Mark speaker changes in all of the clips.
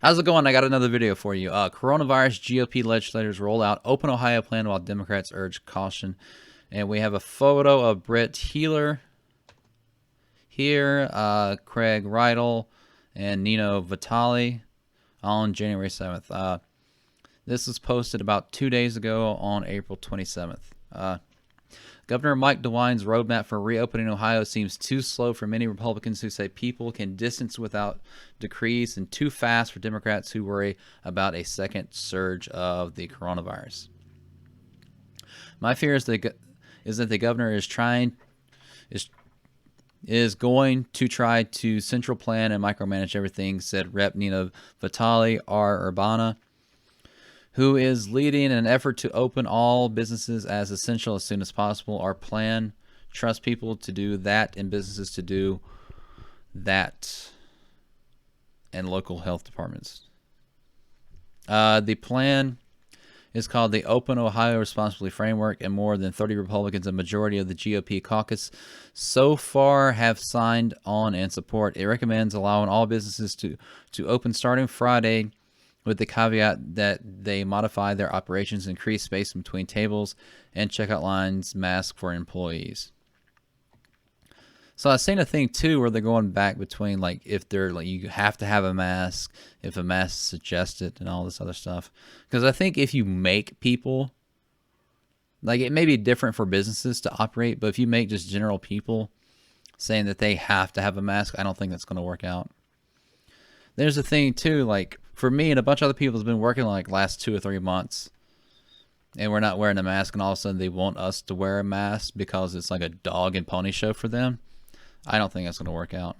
Speaker 1: How's it going? I got another video for you. Coronavirus GOP legislators roll out Open Ohio plan while Democrats urge caution. And we have a photo of Brett Healer here, Craig Reidel, and Nino Vitale on January 7th. This was posted about 2 days ago on April 27th. Governor Mike DeWine's roadmap for reopening Ohio seems too slow for many Republicans who say people can distance without decrees, and too fast for Democrats who worry about a second surge of the coronavirus. My fear is that the governor is going to try to central plan and micromanage everything, said Rep. Nina Vitale R. Urbana, who is leading an effort to open all businesses as essential as soon as possible. Our plan trusts people to do that and businesses to do that, and local health departments. The plan is called the Open Ohio Responsibly Framework, and more than 30 Republicans, a majority of the GOP caucus, so far have signed on and support. It recommends allowing all businesses to open starting Friday, with the caveat that they modify their operations, increase space between tables, and checkout lines, masks for employees. So I've seen a thing too where they're going back between, like, if they're like, you have to have a mask, if a mask suggests it, and all this other stuff. Because I think if you make people, like, it may be different for businesses to operate, but if you make just general people saying that they have to have a mask, I don't think that's going to work out. There's a thing too, like, for me and a bunch of other people has been working like last 2 or 3 months, and we're not wearing a mask, and all of a sudden they want us to wear a mask because it's like a dog and pony show for them. I don't think that's going to work out.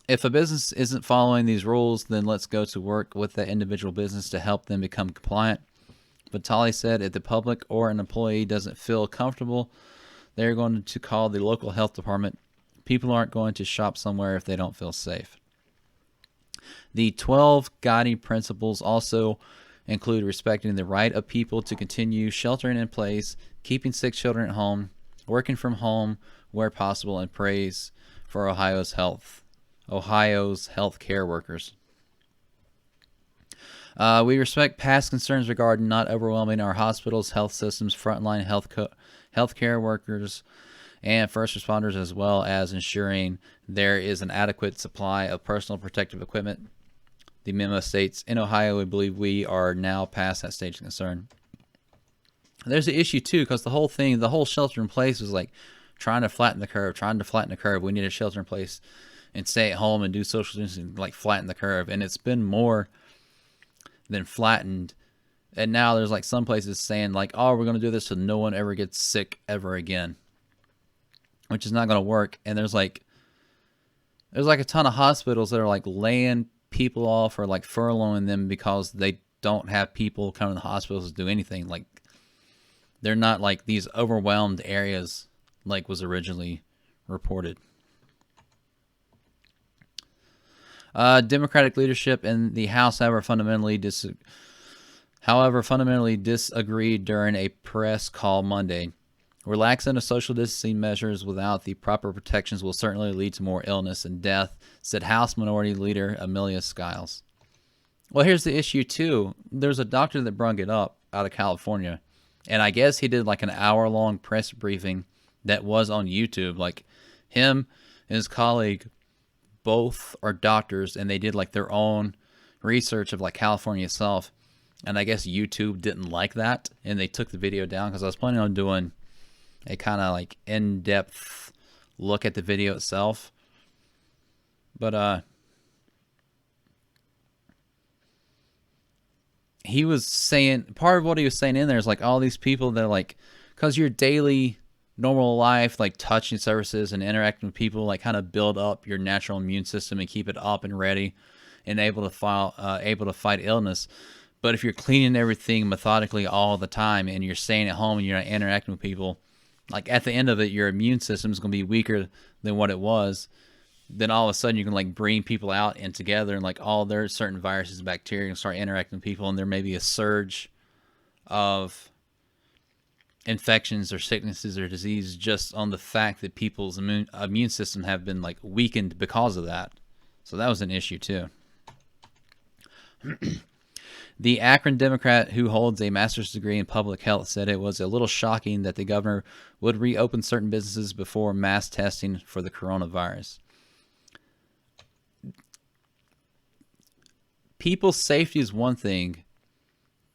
Speaker 1: If a business isn't following these rules, then let's go to work with that individual business to help them become compliant. Vitale said if the public or an employee doesn't feel comfortable, they're going to call the local health department. People aren't going to shop somewhere if they don't feel safe. The 12 guiding principles also include respecting the right of people to continue sheltering in place, keeping sick children at home, working from home where possible, and praise for Ohio's health care workers. We respect past concerns regarding not overwhelming our hospitals, health systems, frontline healthcare workers, and first responders, as well as ensuring there is an adequate supply of personal protective equipment. The memo states, in Ohio, we believe we are now past that stage of concern. There's an issue, too, because the whole shelter in place was like trying to flatten the curve. We need a shelter in place and stay at home and do social distancing, like flatten the curve. And it's been more than flattened. And now there's like some places saying like, oh, we're going to do this so no one ever gets sick ever again, which is not going to work. And there's like a ton of hospitals that are like laying people off or like furloughing them because they don't have people coming to the hospitals to do anything. Like, they're not like these overwhelmed areas like was originally reported. Democratic leadership in the House, however, fundamentally disagreed during a press call Monday. Relaxing of social distancing measures without the proper protections will certainly lead to more illness and death, said House Minority Leader Amelia Skiles. Well, here's the issue, too. There's a doctor that brung it up out of California, and I guess he did like an hour-long press briefing that was on YouTube. Like, him and his colleague both are doctors, and they did like their own research of like California itself. And I guess YouTube didn't like that, and they took the video down, because I was planning on doing a kind of like in-depth look at the video itself. But he was saying, part of what he was saying in there is like all these people that are like, because your daily normal life, like touching surfaces and interacting with people, like kind of build up your natural immune system and keep it up and ready and able to fight illness. But if you're cleaning everything methodically all the time and you're staying at home and you're not interacting with people, like at the end of it, your immune system is going to be weaker than what it was. Then all of a sudden you can like bring people out and together, and like all there's certain viruses and bacteria and start interacting with people, and there may be a surge of infections or sicknesses or disease just on the fact that people's immune system have been like weakened because of that. So that was an issue too. The Akron Democrat who holds a master's degree in public health said it was a little shocking that the governor would reopen certain businesses before mass testing for the coronavirus. People's safety is one thing,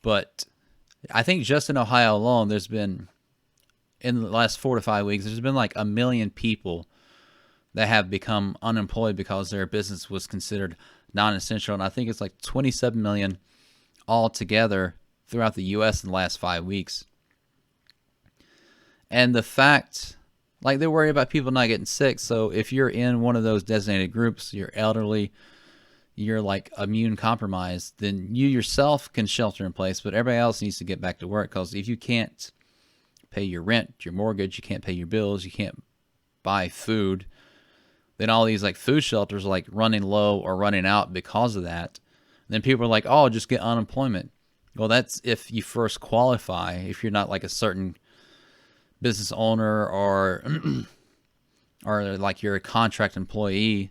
Speaker 1: but I think just in Ohio alone, there's been, in the last 4 to 5 weeks, there's been like 1 million people that have become unemployed because their business was considered non-essential. And I think it's like 27 million altogether throughout the U.S. in the last 5 weeks. And the fact, like, they're worried about people not getting sick. So if you're in one of those designated groups, you're elderly, you're like immune compromised, then you yourself can shelter in place, but everybody else needs to get back to work. Because if you can't pay your rent, your mortgage, you can't pay your bills, you can't buy food, then all these like food shelters are like running low or running out because of that. Then people are like, oh, just get unemployment. Well, that's if you first qualify. If you're not like a certain business owner or or like you're a contract employee,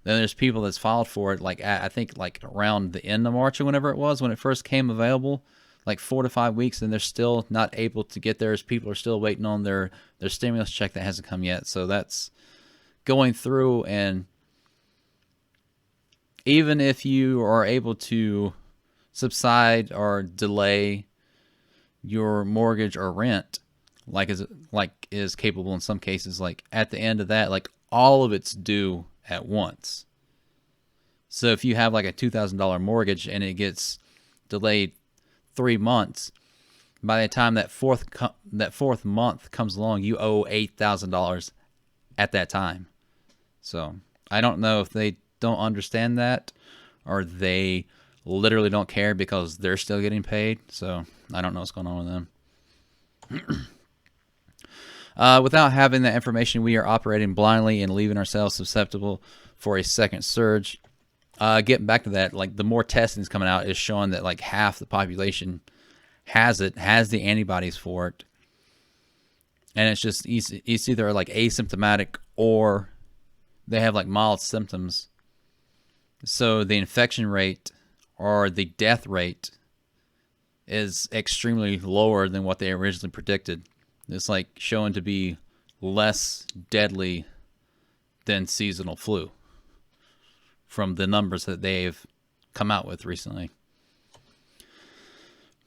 Speaker 1: then there's people that's filed for it. Like I think like around the end of March or whenever it was when it first came available, like 4 to 5 weeks, and they're still not able to get theirs. People are still waiting on their stimulus check that hasn't come yet. So that's going through, and even if you are able to subside or delay your mortgage or rent, like is capable in some cases, like at the end of that, like all of it's due at once. So if you have like a $2,000 mortgage and it gets delayed 3 months, by the time that fourth month comes along, you owe $8,000 at that time. So I don't know if they don't understand that or they literally don't care because they're still getting paid. So I don't know what's going on with them. Without having that information, we are operating blindly and leaving ourselves susceptible for a second surge. Getting back to that, like the more testing is coming out is showing that like half the population has the antibodies for it. And it's just, it's either like asymptomatic or they have like mild symptoms. So the infection rate or the death rate is extremely lower than what they originally predicted. It's like shown to be less deadly than seasonal flu from the numbers that they've come out with recently.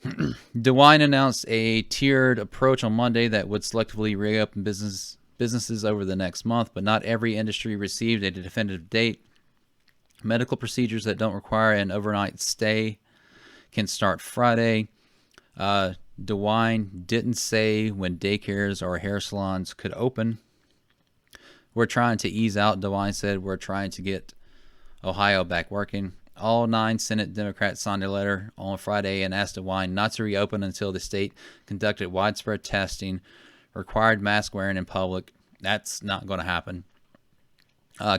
Speaker 1: DeWine announced a tiered approach on Monday that would selectively reopen businesses over the next month, but not every industry received a definitive date. Medical procedures that don't require an overnight stay can start Friday. DeWine didn't say when daycares or hair salons could open. We're trying to ease out, DeWine said. We're trying to get Ohio back working. All 9 Senate Democrats signed a letter on Friday and asked DeWine not to reopen until the state conducted widespread testing, required mask wearing in public. That's not going to happen.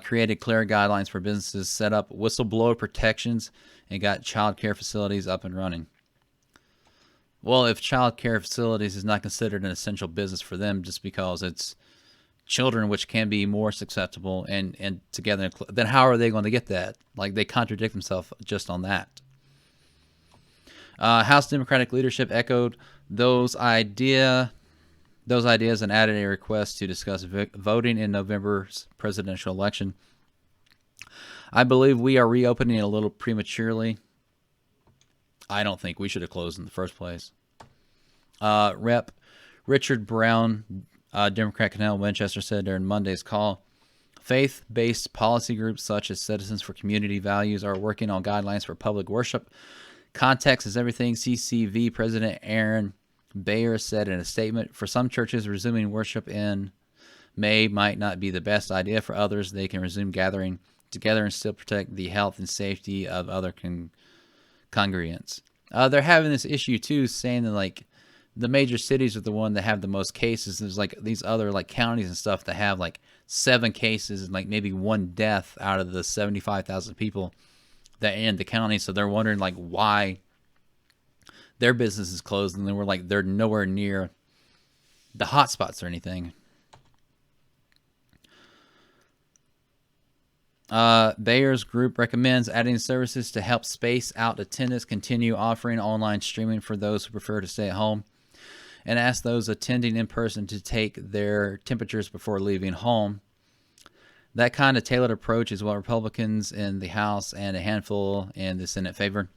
Speaker 1: Created clear guidelines for businesses, set up whistleblower protections, and got child care facilities up and running. Well, if child care facilities is not considered an essential business for them just because it's children, which can be more susceptible and together, then how are they going to get that? Like, they contradict themselves just on that. House Democratic leadership echoed those ideas and added a request to discuss voting in November's presidential election. I believe we are reopening a little prematurely. I don't think we should have closed in the first place. Rep. Richard Brown, Democrat Canal Winchester, said during Monday's call, faith-based policy groups such as Citizens for Community Values are working on guidelines for public worship. Context is everything, CCV President Aaron Bayer said in a statement. For some churches, resuming worship in May might not be the best idea. For others, they can resume gathering together and still protect the health and safety of other congregants. They're having this issue too, saying that like the major cities are the one that have the most cases. There's like these other like counties and stuff that have like 7 cases and like maybe 1 death out of the 75,000 people that in the county. So they're wondering like why their business is closed, and then they're nowhere near the hotspots or anything. Bayer's group recommends adding services to help space out attendance, continue offering online streaming for those who prefer to stay at home, and ask those attending in person to take their temperatures before leaving home. That kind of tailored approach is what Republicans in the House and a handful in the Senate favor.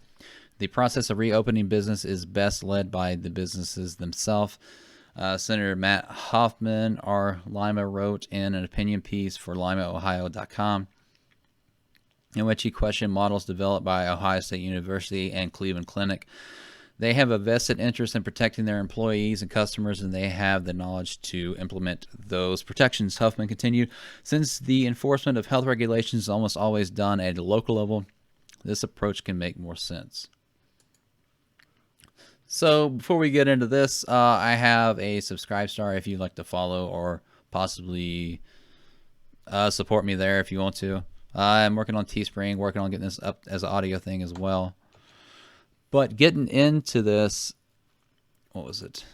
Speaker 1: The process of reopening business is best led by the businesses themselves. Senator Matt Hoffman, R. Lima, wrote in an opinion piece for limaohio.com in which he questioned models developed by Ohio State University and Cleveland Clinic. They have a vested interest in protecting their employees and customers, and they have the knowledge to implement those protections. Huffman continued, since the enforcement of health regulations is almost always done at a local level, this approach can make more sense. So before we get into this, I have a subscribe star if you'd like to follow or possibly support me there if you want to. I'm working on Teespring, working on getting this up as an audio thing as well. But getting into this, what was it?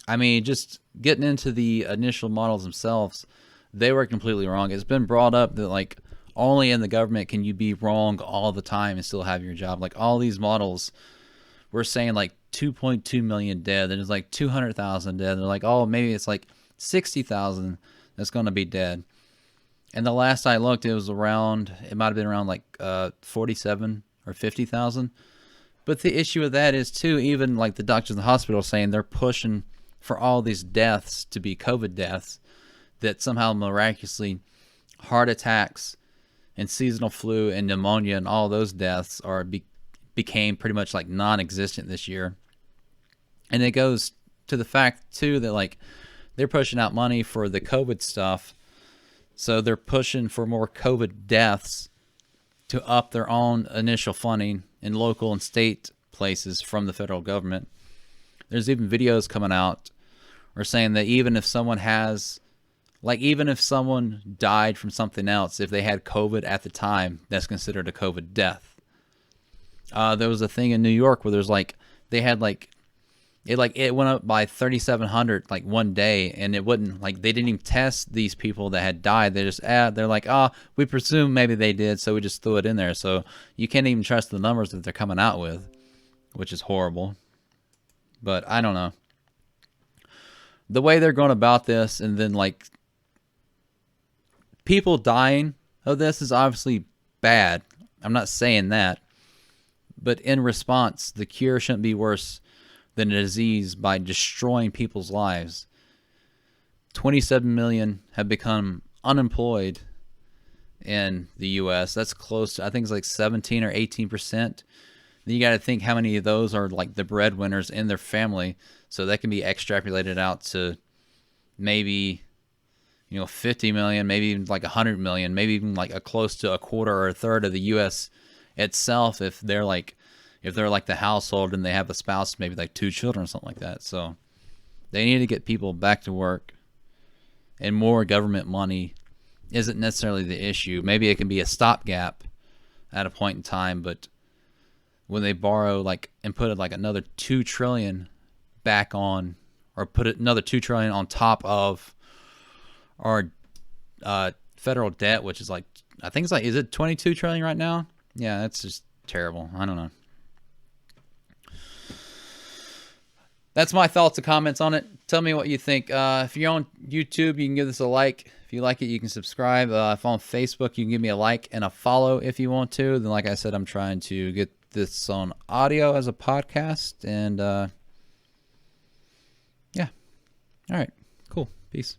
Speaker 1: I mean, just getting into the initial models themselves, they were completely wrong. It's been brought up that, like, only in the government can you be wrong all the time and still have your job. Like, all these models, we're saying, like, 2.2 million dead. And it's like 200,000 dead. They're like, oh, maybe it's like 60,000 that's going to be dead. And the last I looked, it was around, it might have been around like 47 or 50,000. But the issue with that is, too, even like the doctors in the hospital saying they're pushing for all these deaths to be COVID deaths, that somehow miraculously heart attacks and seasonal flu and pneumonia and all those deaths became pretty much like non-existent this year. And it goes to the fact, too, that like they're pushing out money for the COVID stuff. So they're pushing for more COVID deaths to up their own initial funding in local and state places from the federal government. There's even videos coming out or saying that even if someone has, like, even if someone died from something else, if they had COVID at the time, that's considered a COVID death. There was a thing in New York where there's like, they had like, it went up by 3,700 like one day, and it wouldn't, like, they didn't even test these people that had died. They just they're like, oh, we presume maybe they did, so we just threw it in there. So you can't even trust the numbers that they're coming out with, which is horrible. But I don't know. The way they're going about this, and then like people dying of this is obviously bad. I'm not saying that. But in response, the cure shouldn't be worse than a disease by destroying people's lives. 27 million have become unemployed in the U.S. That's close to, I think it's like 17 or 18%. Then you got to think how many of those are like the breadwinners in their family. So that can be extrapolated out to maybe, 50 million, maybe even like 100 million, maybe even like a close to a quarter or a third of the U.S. itself, if they're like the household and they have a spouse, maybe like 2 children or something like that. So they need to get people back to work, and more government money isn't necessarily the issue. Maybe it can be a stopgap at a point in time, but when they borrow like and put it like another 2 trillion back on, or put another 2 trillion on top of our federal debt, which is like, I think it's like, is it 22 trillion right now? Yeah, that's just terrible. I don't know. That's my thoughts and comments on it. Tell me what you think. If you're on YouTube, you can give this a like. If you like it, you can subscribe. If on Facebook, you can give me a like and a follow if you want to. Then, like I said, I'm trying to get this on audio as a podcast. And, yeah. All right. Cool. Peace.